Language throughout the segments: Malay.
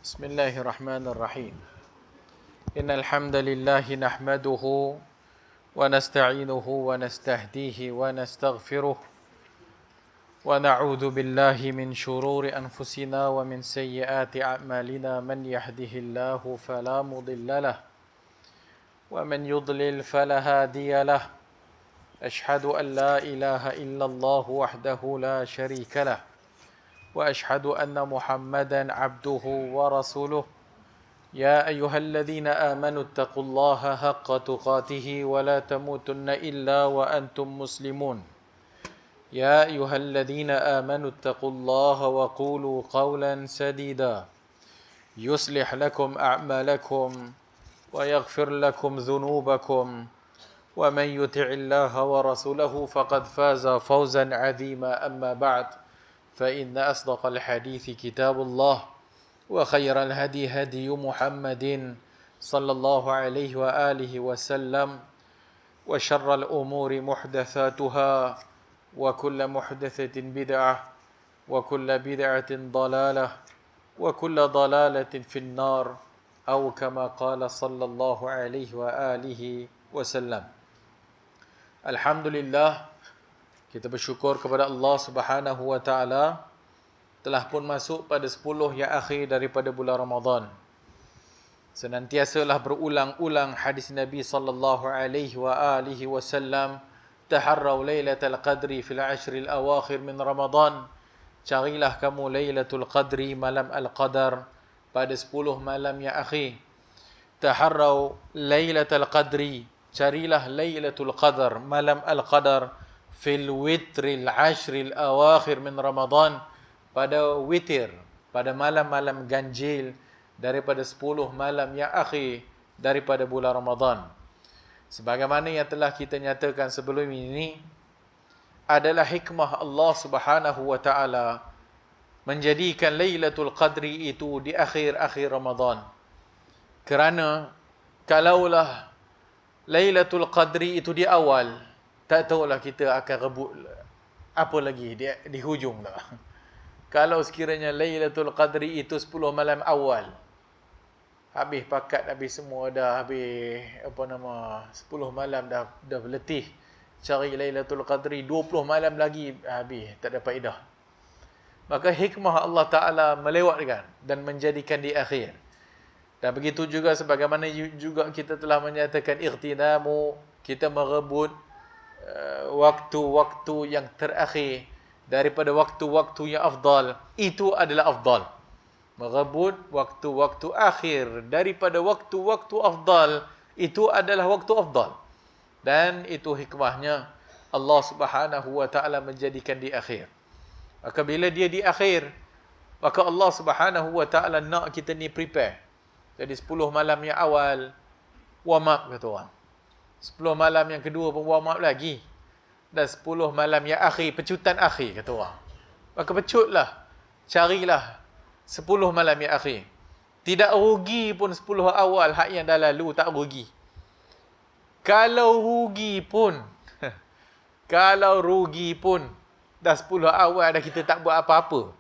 بسم الله الرحمن الرحيم إن الحمد لله نحمده ونستعينه ونستهديه ونستغفره ونعوذ بالله من شرور أنفسنا ومن سيئات أعمالنا من يهده الله فلا مضل له ومن يضلل فلا هادي له أشهد أن لا إله إلا الله وحده لا شريك له وأشهد أن محمدا عبده ورسوله يا أيها الذين آمنوا اتقوا الله حق تقاته ولا تموتن إلا وأنتم مسلمون يا أيها الذين آمنوا اتقوا الله وقولوا قولا سديدا يصلح لكم أعمالكم ويغفر لكم ذنوبكم ومن يطع الله ورسوله فقد فاز فوزا عظيما أما بعد فإن أصدق الحديث كتاب الله وخير الهدي هدي محمد صلى الله عليه وآله وسلم وشر الأمور محدثاتها وكل محدثة بدعة وكل بدعة ضلالة وكل ضلالة في النار أو كما قال صلى الله عليه وآله وسلم. Alhamdulillah, kita bersyukur kepada Allah Subhanahu wa taala telah pun masuk pada 10 yang akhir daripada bulan Ramadan. Senantiasalah berulang-ulang hadis Nabi sallallahu alaihi wa alihi wasallam, taharraw lailatul qadri fil ashril awakhir min Ramadan. Carilah kamu Lailatul Qadri, malam al-Qadar, pada 10 malam yang akhir. Taharraw lailatul qadri, carilah Lailatul Qadar, malam al-Qadar, fil witril ashril awakhir min Ramadan, pada witir, pada malam-malam ganjil daripada 10 malam yang akhir daripada bulan Ramadan. Sebagaimana yang telah kita nyatakan sebelum ini, adalah hikmah Allah Subhanahu wa taala menjadikan Lailatul Qadri itu di akhir-akhir Ramadan. Kerana kalaulah Lailatul Qadri itu di awal, tak tahulah kita akan rebut apa lagi di hujung tak. Kalau sekiranya Lailatul Qadri itu 10 malam awal, habis pakat, habis semua dah, habis 10 malam dah letih cari Lailatul Qadri, 20 malam lagi habis, tak ada faedah. Maka hikmah Allah Ta'ala melewatkan dan menjadikan di akhir. Dan begitu juga sebagaimana juga kita telah menyatakan ightidamu, kita merebut waktu-waktu yang terakhir daripada waktu-waktu yang afdal, itu adalah afdal. Merebut waktu-waktu akhir daripada waktu-waktu afdal, itu adalah waktu afdal. Dan itu hikmahnya Allah Subhanahu wa taala menjadikan di akhir. Maka bila dia di akhir, maka Allah Subhanahu wa taala nak kita ni prepare. Jadi 10 malam yang awal warm up kata orang. 10 malam yang kedua pun warm up lagi. Dan 10 malam yang akhir, pecutan akhir kata orang. Maka pecutlah, carilah 10 malam yang akhir. Tidak rugi pun 10 awal, hak yang dah lalu tak rugi. Kalau rugi pun dah 10 awal dah kita tak buat apa-apa,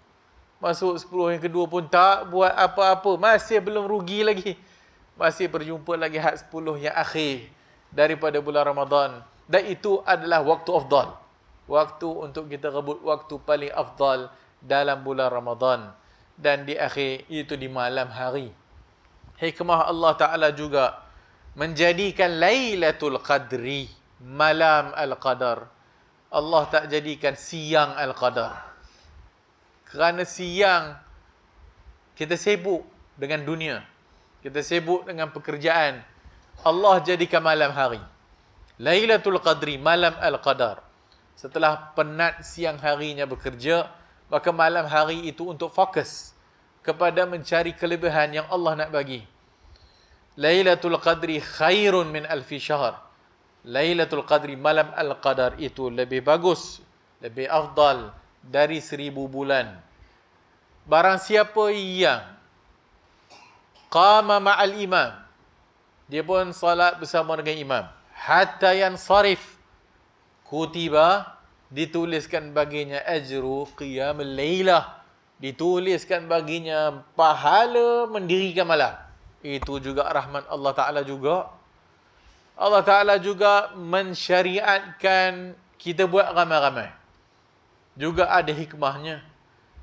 masuk 10 yang kedua pun tak buat apa-apa, masih belum rugi lagi. Masih berjumpa lagi hak 10 yang akhir daripada bulan Ramadan. Dan itu adalah waktu afdal. Waktu untuk kita rebut waktu paling afdal dalam bulan Ramadan. Dan di akhir itu di malam hari. Hikmah Allah Ta'ala juga menjadikan Lailatul Qadri, malam Al-Qadar. Allah tak jadikan siang Al-Qadar. Kerana siang kita sibuk dengan dunia, kita sibuk dengan pekerjaan. Allah jadikan malam hari Lailatul Qadri, malam Al-Qadar. Setelah penat siang harinya bekerja, maka malam hari itu untuk fokus kepada mencari kelebihan yang Allah nak bagi. Lailatul Qadri khairun min alfi syahr. Lailatul Qadri, malam Al-Qadar itu lebih bagus, lebih afdal dari 1000 bulan. Barang siapa yang qama ma'al imam, dia pun salat bersama dengan imam, hatta yansarif, kutiba, dituliskan baginya ajru qiyamul lailah, Dituliskan baginya pahala mendirikan malam. Itu juga rahmat Allah Ta'ala juga. Allah Ta'ala juga mensyariatkan kita buat ramai-ramai. Juga ada hikmahnya.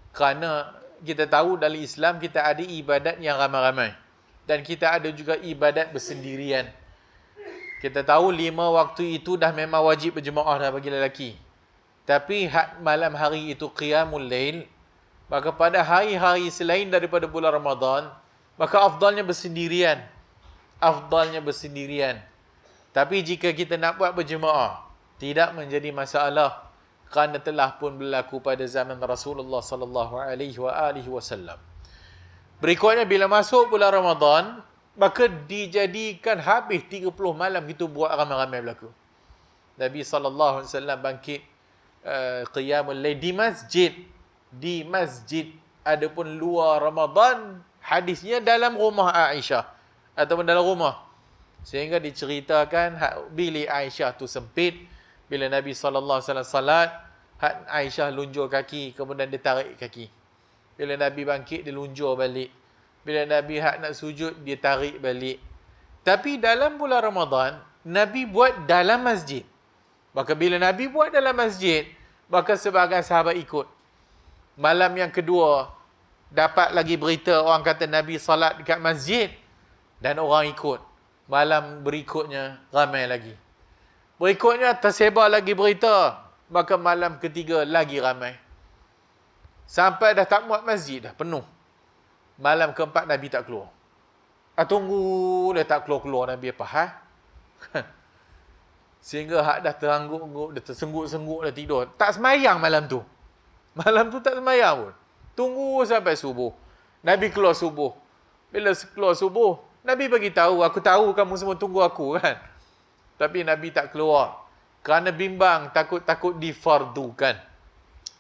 Kerana kita tahu dalam Islam kita ada ibadat yang ramai-ramai. Dan kita ada juga ibadat bersendirian. Kita tahu 5 waktu itu dah memang wajib berjemaah dah bagi lelaki. Tapi malam hari itu qiyamul lail. Maka pada hari-hari selain daripada bulan Ramadan, maka afdalnya bersendirian. Afdalnya bersendirian. Tapi jika kita nak buat berjemaah, tidak menjadi masalah kerana telah pun berlaku pada zaman Rasulullah sallallahu alaihi wasallam. Berikutnya bila masuk bulan Ramadan, maka dijadikan habis 30 malam kita buat ramai-ramai berlaku. Nabi sallallahu alaihi wasallam bangkit qiyamul lail di masjid. Di masjid. Adapun luar Ramadan, hadisnya dalam rumah Aisyah ataupun dalam rumah. Sehingga diceritakan bilik Aisyah tu sempit. Bila Nabi SAW salat, Aisyah lunjur kaki, kemudian dia tarik kaki. Bila Nabi bangkit, dia lunjur balik. Bila Nabi nak sujud, dia tarik balik. Tapi dalam bulan Ramadan, Nabi buat dalam masjid. Maka bila Nabi buat dalam masjid, maka sebahagian sahabat ikut. Malam yang kedua, dapat lagi berita orang kata Nabi salat dekat masjid dan orang ikut. Malam berikutnya, ramai lagi. Berikutnya, tersebar lagi berita. Maka malam ketiga, lagi ramai. Sampai dah tak muat masjid, dah penuh. Malam keempat, Nabi tak keluar. Tunggu, dia tak keluar-keluar Nabi apa? Sehingga hak dah terangguk-angguk, dah tersengguk-sengguk, dah tidur. Tak semayang malam tu. Malam tu tak semayang pun. Tunggu sampai subuh. Nabi keluar subuh. Bila keluar subuh, Nabi bagi tahu, aku tahu kamu semua tunggu aku kan. Tapi Nabi tak keluar. Kerana bimbang, takut-takut difardukan.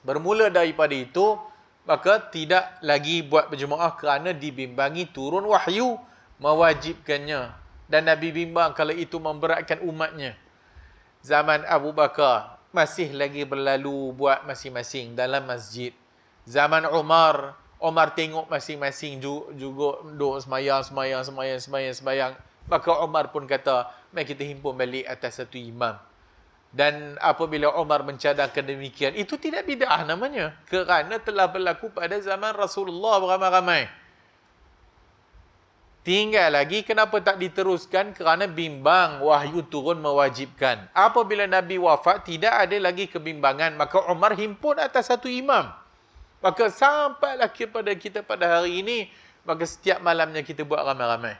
Bermula daripada itu, maka tidak lagi buat berjemaah kerana dibimbangi turun wahyu mewajibkannya. Dan Nabi bimbang kalau itu memberatkan umatnya. Zaman Abu Bakar masih lagi berlalu buat masing-masing dalam masjid. Zaman Umar tengok masing-masing juga duk semayang. Maka Umar pun kata, mari kita himpun balik atas satu imam. Dan apabila Umar mencadangkan demikian, itu tidak bid'ah namanya. Kerana telah berlaku pada zaman Rasulullah beramai-ramai. Tinggal lagi kenapa tak diteruskan? Kerana bimbang wahyu turun mewajibkan. Apabila Nabi wafat, tidak ada lagi kebimbangan. Maka Umar himpun atas satu imam. Maka sampailah kepada kita pada hari ini, maka setiap malamnya kita buat ramai-ramai.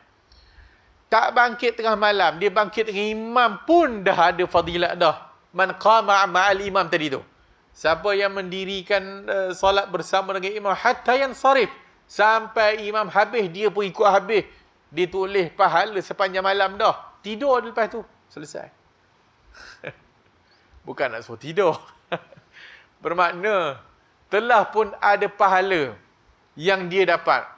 Tak bangkit tengah malam, dia bangkit dengan imam pun dah ada fadilat dah. Man qama ma'al imam tadi tu. Siapa yang mendirikan solat bersama dengan imam hatta yansarif, sampai imam habis, dia pun ikut habis. Ditulis pahala sepanjang malam dah. Tidur lepas tu, selesai. Bukan nak suruh tidur. Bermakna telah pun ada pahala yang dia dapat.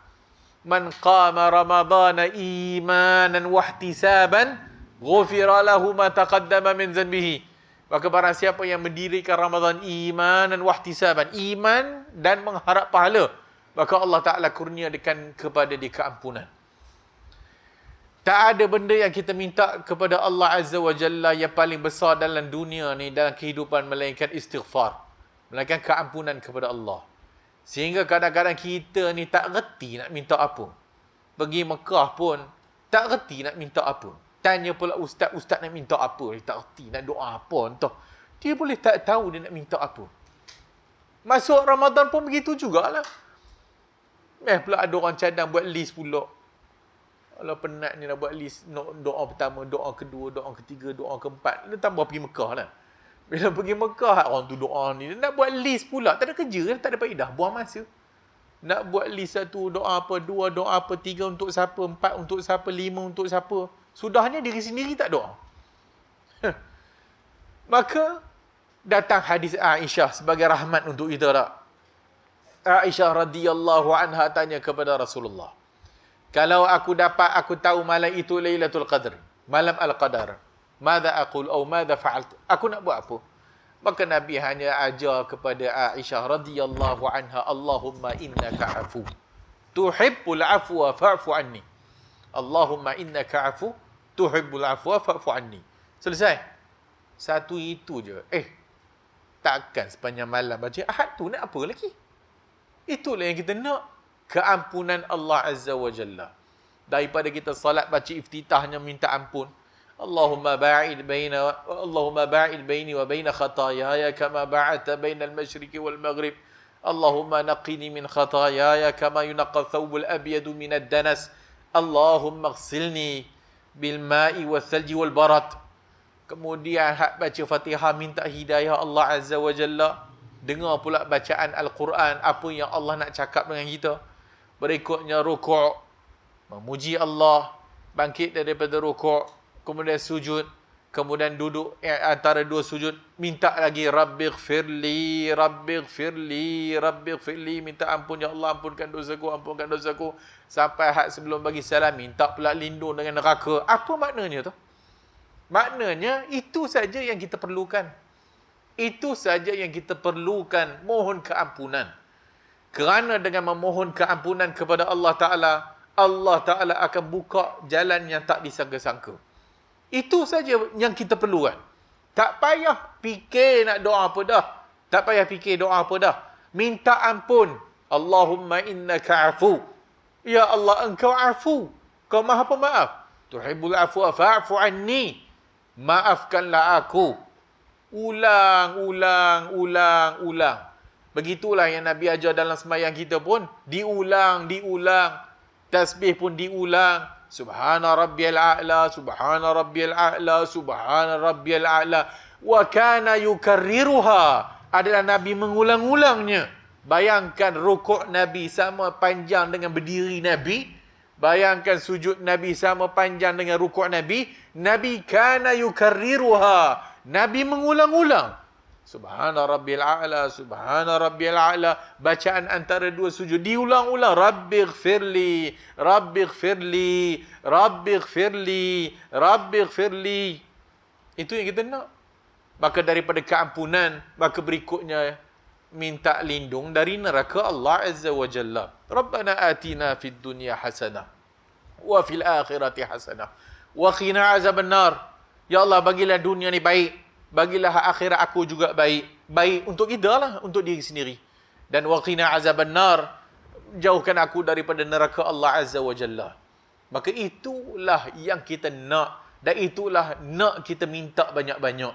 Man qama ramadhana imanan wahtisaban ghufira lahu ma taqaddama min zanbihi. Maka barang siapa yang mendirikan Ramadan imanan wahtisaban, iman dan mengharap pahala, maka Allah Ta'ala kurniakan kepada dia keampunan. Tak ada benda yang kita minta kepada Allah Azza wa Jalla yang paling besar dalam dunia ni, dalam kehidupan, melainkan istighfar, melainkan keampunan kepada Allah. Sehingga kadang-kadang kita ni tak reti nak minta apa. Pergi Mekah pun tak reti nak minta apa. Tanya pula ustaz nak minta apa. Dia tak reti nak doa apa entah. Dia boleh tak tahu dia nak minta apa. Masuk Ramadan pun begitu jugalah. Pula ada orang cadang buat list pula. Kalau penat ni nak buat list, doa pertama, doa kedua, doa ketiga, doa keempat. Dia tambah pergi Mekah lah. Bila pergi Mekah, orang tu doa ni. Dia nak buat list pula. Tak ada kerja, tak ada faedah. Buang masa. Nak buat list satu, doa apa, dua, doa apa, tiga untuk siapa, empat untuk siapa, lima untuk siapa. Sudahnya diri sendiri tak doa. Maka, datang hadis Aisyah sebagai rahmat untuk kita tak? Aisyah radhiyallahu anha tanya kepada Rasulullah. Kalau aku tahu malam itu Lailatul Qadr. Malam Al-Qadar. Mada aqul atau mada fa'alt? Aku nak buat apa? Maka Nabi hanya ajar kepada Aisyah radhiyallahu anha, Allahumma innaka afu tuhibbul afwa fa'fu anni. Allahumma innaka afu tuhibbul afwa fa'fu anni. Selesai. Satu itu je. Takkan sepanjang malam baca Ahad tu nak apa lagi? Itulah yang kita nak. Keampunan Allah Azza wa Jalla. Daripada kita salat baca iftitahnya minta ampun. Allahumma ba'id baini wa baina khataayaya kama ba'adta bainal masyriqi wal maghrib. Allahumma naqqini min khataayaya kama yunaqqa thawbul abyadu minad danas. Allahumma ighsilni bil ma'i wal thalji wal barad. Kemudian hak baca Fatihah minta hidayah Allah Azza wa Jalla. Dengar pula bacaan Al-Quran, apa yang Allah nak cakap dengan kita. Berikutnya rukuk, memuji Allah, bangkit daripada rukuk, kemudian sujud, kemudian duduk antara dua sujud, minta lagi Rabbighfirli, Rabbighfirli, Rabbighfirli, minta ampun ya Allah, ampunkan dosaku, sampai hak sebelum bagi salam minta pula lindung dengan neraka. Apa maknanya tu? Maknanya itu saja yang kita perlukan. Itu saja yang kita perlukan, mohon keampunan. Kerana dengan memohon keampunan kepada Allah Ta'ala akan buka jalan yang tak disangka-sangka. Itu saja yang kita perlukan. Tak payah fikir nak doa apa dah. Tak payah fikir doa apa dah. Minta ampun. Allahumma innaka afu. Ya Allah, engkau afu. Kau maha pemaaf. Tuhibbul afwa fa'fu anni. Maafkanlah aku. Ulang. Begitulah yang Nabi ajar dalam sembahyang kita pun. Diulang. Tasbih pun diulang. Subhana rabbiyal a'la, subhana rabbiyal a'la, subhana rabbiyal a'la. Wa kana yukarriruha. Adalah Nabi mengulang-ulangnya. Bayangkan rukuk Nabi sama panjang dengan berdiri Nabi. Bayangkan sujud Nabi sama panjang dengan rukuk Nabi. Nabi kana yukarriruha. Nabi mengulang-ulang. Subhana rabbiyal a'la, subhana rabbiyal a'la. Bacaan antara dua sujud diulang-ulang. Rabbighfirli, Rabbighfirli, Rabbighfirli, Rabbighfirli. Itu yang kita nak. Maka daripada keampunan, maka berikutnya minta lindung dari neraka Allah Azza wa Jalla. Rabbana atina fid dunya hasanah wa fil akhirati hasanah wa qina azaban nar. Ya Allah, bagilah dunia ni baik, bagilah akhirat aku juga baik. Baik untuk kita lah, untuk diri sendiri. Dan wa qina azaban nar, jauhkan aku daripada neraka Allah Azza wa Jalla. Maka itulah yang kita nak, dan itulah nak kita minta banyak-banyak.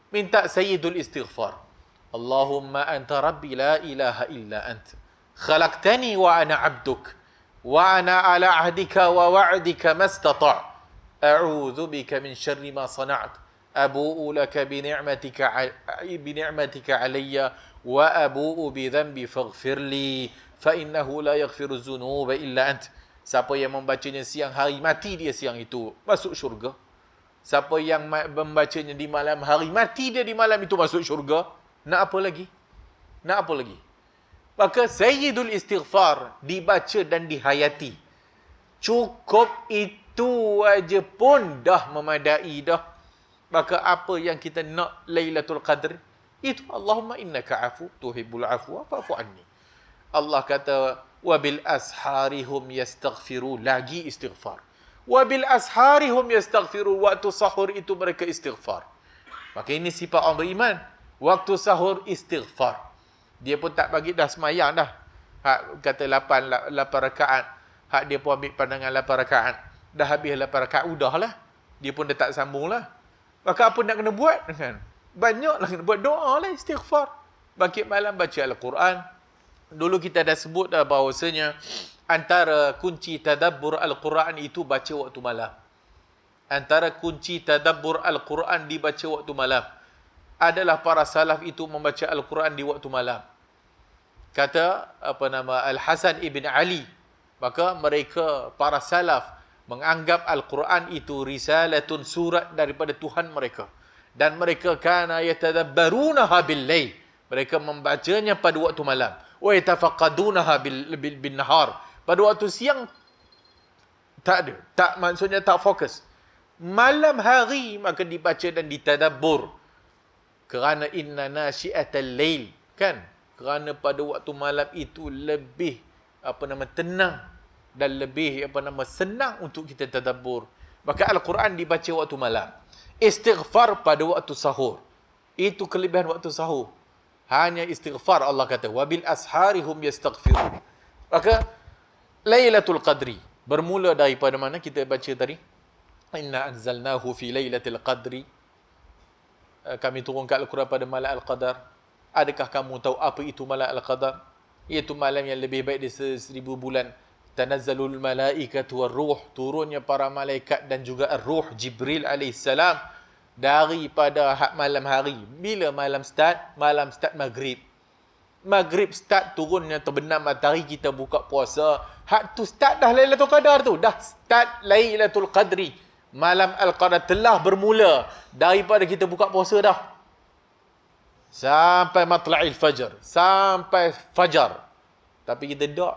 Minta sayyidul istighfar. Allahumma anta rabbi la ilaha illa ant. Khalaqtani wa ana abduk. Wa ana ala ahdika wa wa'dika mastata'. A'udhu bika min syarri ma sana'at. Abu'u laka bini'matika alayya. Wa abu'u bidhanbi faghfirli. Fa innahu la yaghfiru zunuba illa ant. Siapa yang membacanya siang hari, mati dia siang itu, masuk syurga. Siapa yang membacanya di malam hari, mati dia di malam itu, masuk syurga. Nak apa lagi? Nak apa lagi? Maka sayyidul istighfar dibaca dan dihayati. Cukup itu aja pun dah memadai dah. Maka apa yang kita nak Lailatul Qadr? Itu Allahumma innaka afu tuhibbul afwa fa'fu anni. Allah kata, wabil asharihum yastaghfiru, lagi istighfar. Wabil asharihum yastaghfiru, waktu sahur itu mereka istighfar. Maka ini sifat orang beriman. Waktu sahur istighfar. Dia pun tak bagi dah semayang dah. Hak kata 8 rakaat. Hak dia pun ambil pandangan 8 rakaat. Dah habis 8 rakaat, udahlah. Dia pun dah tak sambung lah. Maka apa nak kena buat? Banyaklah kena buat, doa lah, istighfar. Bangkit malam baca Al-Quran. Dulu kita dah sebut dah bahawasanya antara kunci tadabbur Al-Quran itu baca waktu malam. Antara kunci tadabbur Al-Quran dibaca waktu malam adalah para salaf itu membaca Al-Quran di waktu malam. Kata Al-Hasan ibn Ali, maka mereka para salaf menganggap Al-Quran itu risalatun, surat daripada Tuhan mereka, dan mereka kana yatadabbarunaha bil-lail, mereka membacanya pada waktu malam, wa yatafaqadunaha bin nahar, pada waktu siang tak ada, tak, maksudnya tak fokus. Malam hari maka dibaca dan ditadabbur. Kerana inna nasyi'atal lail, kan? Kerana pada waktu malam itu lebih tenang dan lebih senang untuk kita tadabbur. Maka Al-Quran dibaca waktu malam. Istighfar pada waktu sahur. Itu kelebihan waktu sahur. Hanya istighfar, Allah kata, wabil asharihum yastaghfirun. Maka Lailatul Qadri bermula daripada mana kita baca tadi? Inna anzalnahu fi Lailatul Qadri. Kami turunkan Al-Quran pada malam Al-Qadar. Adakah kamu tahu apa itu malam Al-Qadar? Iaitu malam yang lebih baik dari 1000 bulan. Tanazzalul malaikatu war-ruh, turunnya para malaikat dan juga ar-ruh Jibril alaihissalam daripada malam hari. Bila malam start? Malam start maghrib. Maghrib start turunnya terbenam matahari, kita buka puasa. Hak tu start dah Lailatul Qadar tu. Dah start Lailatul Qadri. Malam Al-Qadar telah bermula daripada kita buka puasa dah. Sampai matla'il fajr. Sampai fajar. Tapi kita tak.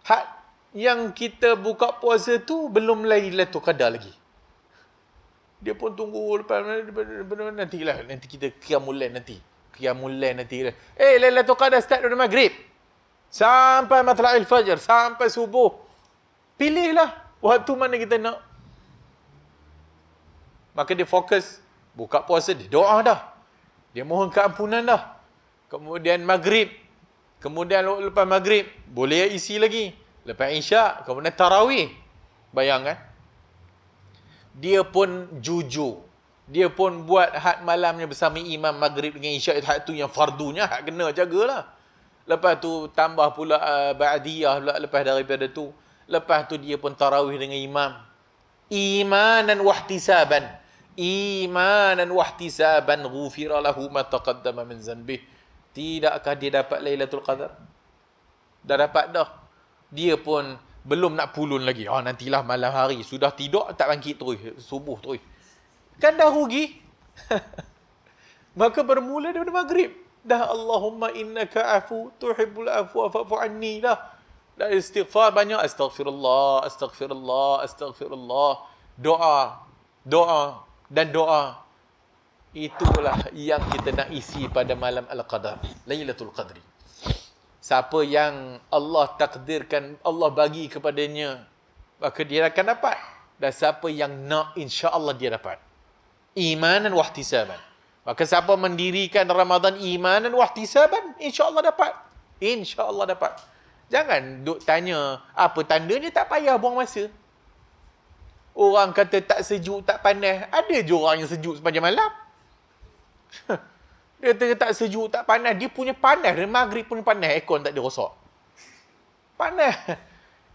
Hak yang kita buka puasa tu belum Lailatul Qadar lagi. Dia pun tunggu lepas nantilah. Nanti kita qiyamul lail nanti. Qiyamul lail nanti. Lailatul Qadar start dari maghrib. Sampai matla'il fajr. Sampai subuh. Pilihlah waktu mana kita nak. Maka dia fokus. Buka puasa, dia doa dah. Dia mohon keampunan dah. Kemudian maghrib. Kemudian lepas maghrib, boleh isi lagi. Lepas isyak, kemudian tarawih. Bayangkan. Dia pun jujur. Dia pun buat had malamnya bersama imam maghrib dengan isyak. Had tu yang fardunya, had kena jagalah. Lepas tu tambah pula ba'diyah pula lepas daripada tu. Lepas tu dia pun tarawih dengan imam. Imanan wahtisaban. Imanan wahtisaban ghufira lahu ma taqaddama min zanbih. Tidakkah dia dapat Lailatul Qadar? Dah dapat dah. Dia pun belum nak pulun lagi. Nantilah malam hari. Sudah tidur, tak bangkit terus. Subuh terus. Kan dah rugi. Maka bermula daripada maghrib. Dah Allahumma innaka afu tuhibbul afwa fa'fu anni dah. Dah istighfar banyak. Astaghfirullah, astaghfirullah, astaghfirullah. Doa. Doa. Dan doa. Itulah yang kita nak isi pada malam Al-Qadar. Lailatul Qadri. Siapa yang Allah takdirkan, Allah bagi kepadanya, maka dia akan dapat. Dan siapa yang nak, insya-Allah dia dapat. Imanan wahtisaban. Maka siapa mendirikan Ramadan imanan wahtisaban, insya-Allah dapat. Insya-Allah dapat. Jangan duk tanya apa tandanya, tak payah buang masa. Orang kata tak sejuk, tak panas. Ada je orang yang sejuk sepanjang malam. Dia kata tak sejuk, tak panas. Dia punya panas. Dia maghrib pun panas. Aircon tak ada rosak. Panas.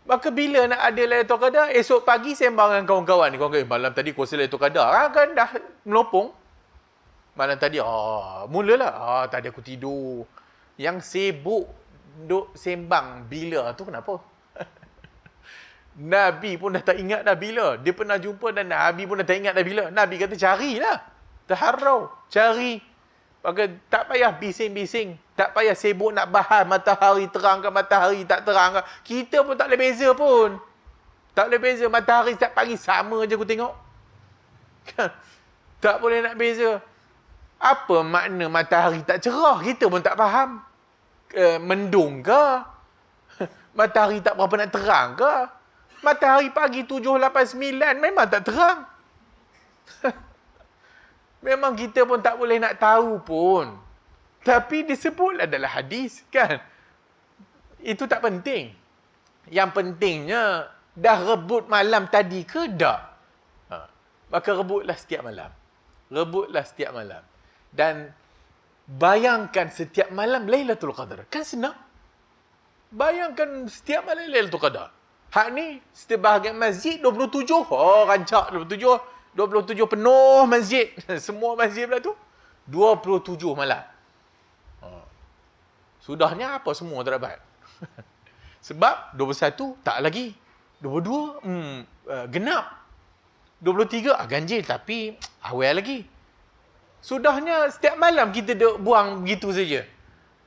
Maka bila nak ada Lailatul Qadar, esok pagi sembang dengan kawan-kawan ni. Kawan-kawan, malam tadi kuasa Lailatul Qadar. Kan dah melopong. Malam tadi, mulalah. Tadi aku tidur. Yang sibuk duk sembang bila tu kenapa? Nabi pun dah tak ingat dah bila. Dia pernah jumpa dan Nabi pun dah tak ingat dah bila. Nabi kata carilah. Taharrau. Cari. Maka tak payah bising-bising. Tak payah sibuk nak bahas matahari terang ke matahari tak terang ke. Kita pun tak boleh beza pun. Tak boleh beza. Matahari setiap pagi sama je aku tengok. Tak boleh nak beza. Apa makna matahari tak cerah? Kita pun tak faham. Mendung ke? Matahari tak berapa nak terang ke? Matahari pagi 7, 8, 9 memang tak terang. Memang kita pun tak boleh nak tahu pun. Tapi disebut adalah hadis, kan? Itu tak penting. Yang pentingnya, dah rebut malam tadi ke tak? Maka rebutlah setiap malam. Rebutlah setiap malam. Dan bayangkan setiap malam Lailatul Qadar. Kan senang? Bayangkan setiap malam Lailatul Qadar. Hak ni, setiap bahagian masjid 27. Rancak 27. 27 penuh masjid. Semua masjid pula tu. 27 malam. Sudahnya apa semua tak dapat. Sebab 21 tak lagi. 22 genap. 23 ganjil tapi awal lagi. Sudahnya setiap malam kita buang begitu saja.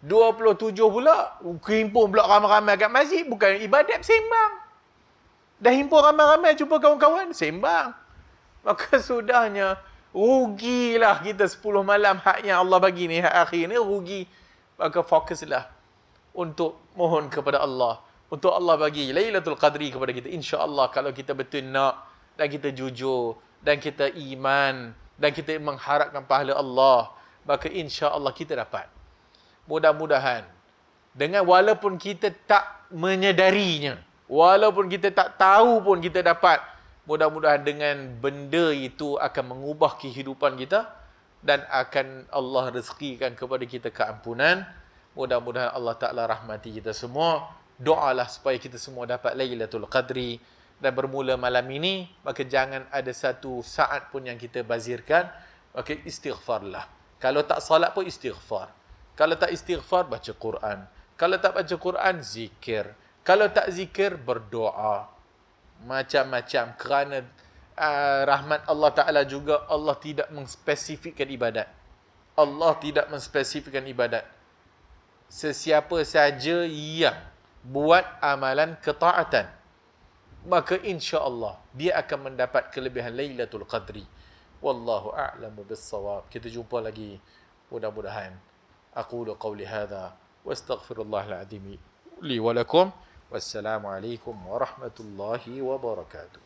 27 pula, himpun pula ramai-ramai kat masjid. Bukan ibadat, sembang. Dah himpun ramai-ramai jumpa kawan-kawan, sembang. Maka sudahnya, Rugilah kita 10 malam hak yang Allah bagi ni, hak akhir ni rugi. Maka fokuslah untuk mohon kepada Allah, untuk Allah bagi Lailatul Qadri kepada kita. InsyaAllah kalau kita betul nak, dan kita jujur, dan kita iman, dan kita mengharapkan pahala Allah, maka insya-Allah kita dapat. Mudah-mudahan dengan walaupun kita tak menyedarinya, walaupun kita tak tahu pun kita dapat, mudah-mudahan dengan benda itu akan mengubah kehidupan kita dan akan Allah rezekikan kepada kita keampunan. Mudah-mudahan Allah Ta'ala rahmati kita semua. Doalah supaya kita semua dapat Lailatul Qadri. Dan bermula malam ini, maka jangan ada satu saat pun yang kita bazirkan. Maka istighfarlah. Kalau tak salat pun istighfar. Kalau tak istighfar, baca Quran. Kalau tak baca Quran, zikir. Kalau tak zikir, berdoa. Macam-macam. Kerana rahmat Allah Ta'ala juga, Allah tidak menspesifikkan ibadat. Allah tidak menspesifikkan ibadat. Sesiapa saja yang buat amalan ketaatan, maka insya-Allah dia akan mendapat kelebihan Lailatul Qadri. Wallahu a'lamu bis-shawab. Kita jumpa lagi mudah-mudahan. Aqulu qawli hadha wa astaghfirullahal azim li wa lakum. Wassalamu alaikum warahmatullahi wabarakatuh.